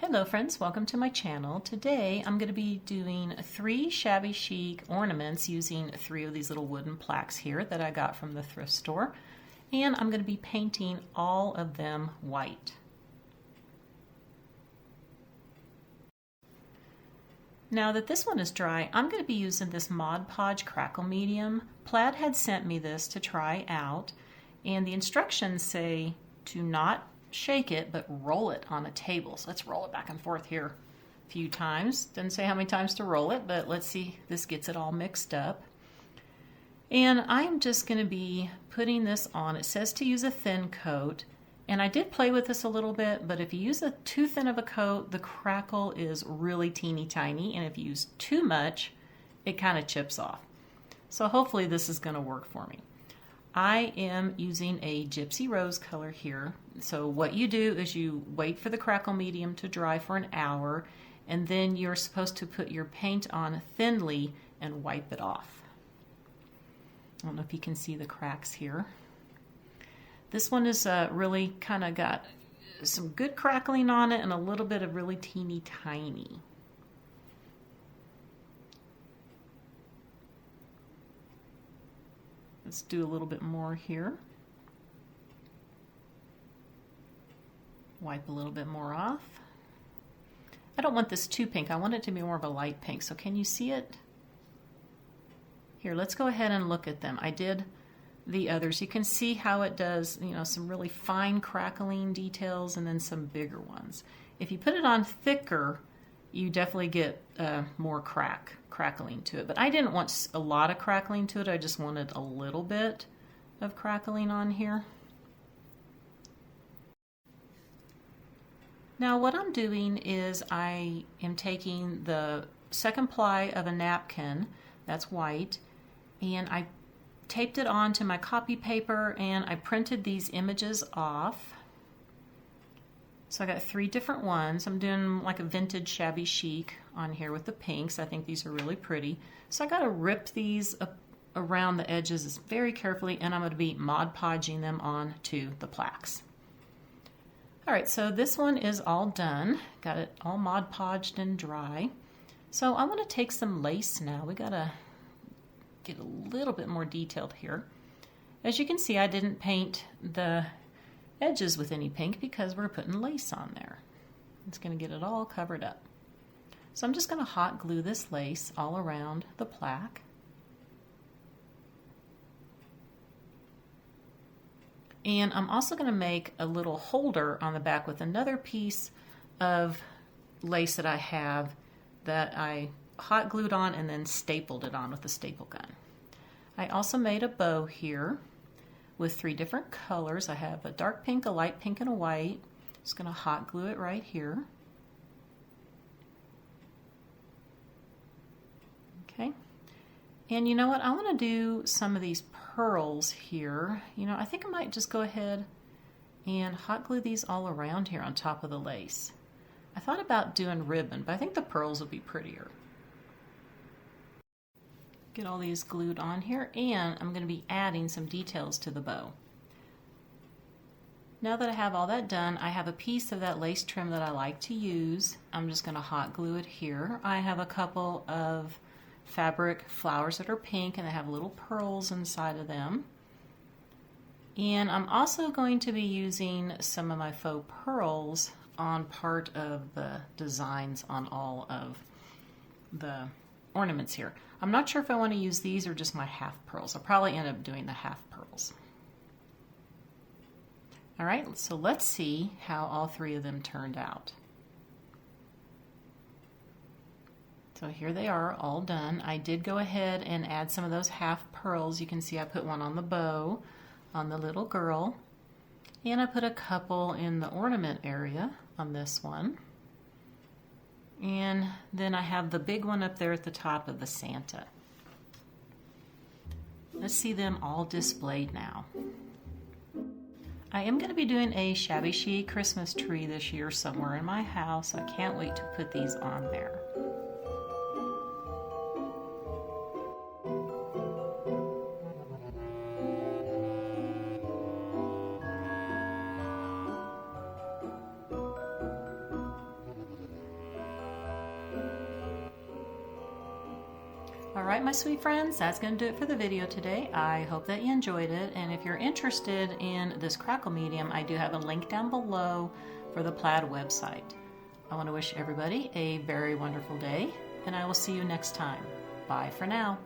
Hello friends, welcome to my channel. Today I'm going to be doing 3 Shabby Chic ornaments using 3 of these little wooden plaques here that I got from the thrift store. And I'm going to be painting all of them white. Now that this one is dry, I'm going to be using this Mod Podge Crackle medium. Plaid had sent me this to try out, and the instructions say to not shake it, but roll it on a table. So let's roll it back and forth here a few times. Doesn't say how many times to roll it, but let's see if this gets it all mixed up. And I'm just going to be putting this on. It says to use a thin coat, and I did play with this a little bit, but if you use a too thin of a coat, the crackle is really teeny tiny, and if you use too much, it kind of chips off. So hopefully this is going to work for me. I am using a Gypsy Rose color here. So what you do is you wait for the crackle medium to dry for an hour, and then you're supposed to put your paint on thinly and wipe it off. I don't know if you can see the cracks here. This one is really kind of got some good crackling on it and a little bit of really teeny tiny. Let's do a little bit more here. Wipe a little bit more off. I don't want this too pink. I want it to be more of a light pink. So can you see it? Here, let's go ahead and look at them. I did the others. You can see how it does, some really fine crackling details and then some bigger ones. If you put it on thicker, you definitely get more crackling to it. But I didn't want a lot of crackling to it. I just wanted a little bit of crackling on here. Now what I'm doing is I am taking the second ply of a napkin, that's white, and I taped it onto my copy paper and I printed these images off. So I got 3 different ones. I'm doing like a vintage Shabby Chic on here with the pinks. I think these are really pretty. So I got to rip these up around the edges very carefully, and I'm going to be Mod Podging them onto the plaques. All right, so this one is all done. Got it all Mod Podged and dry. So I want to take some lace now. We got to get a little bit more detailed here. As you can see, I didn't paint the edges with any pink because we're putting lace on there. It's going to get it all covered up. So I'm just going to hot glue this lace all around the plaque. And I'm also going to make a little holder on the back with another piece of lace that I have that I hot glued on and then stapled it on with a staple gun. I also made a bow here with 3 different colors. I have a dark pink, a light pink, and a white. Just going to hot glue it right here. Okay. And you know what? I want to do some of these pearls here. I think I might just go ahead and hot glue these all around here on top of the lace. I thought about doing ribbon, but I think the pearls will be prettier. Get all these glued on here, and I'm going to be adding some details to the bow. Now that I have all that done, I have a piece of that lace trim that I like to use. I'm just going to hot glue it here. I have a couple of fabric flowers that are pink, and they have little pearls inside of them. And I'm also going to be using some of my faux pearls on part of the designs on all of the ornaments here. I'm not sure if I want to use these or just my half pearls. I'll probably end up doing the half pearls. All right, so let's see how all 3 of them turned out. So here they are, all done. I did go ahead and add some of those half pearls. You can see I put one on the bow, on the little girl, and I put a couple in the ornament area on this one. And then I have the big one up there at the top of the Santa. Let's see them all displayed now. I am going to be doing a Shabby Chic Christmas tree this year somewhere in my house. I can't wait to put these on there. All right, my sweet friends, that's going to do it for the video today. I hope that you enjoyed it, and if you're interested in this Crackle medium, I do have a link down below for the Plaid website. I want to wish everybody a very wonderful day, and I will see you next time. Bye for now.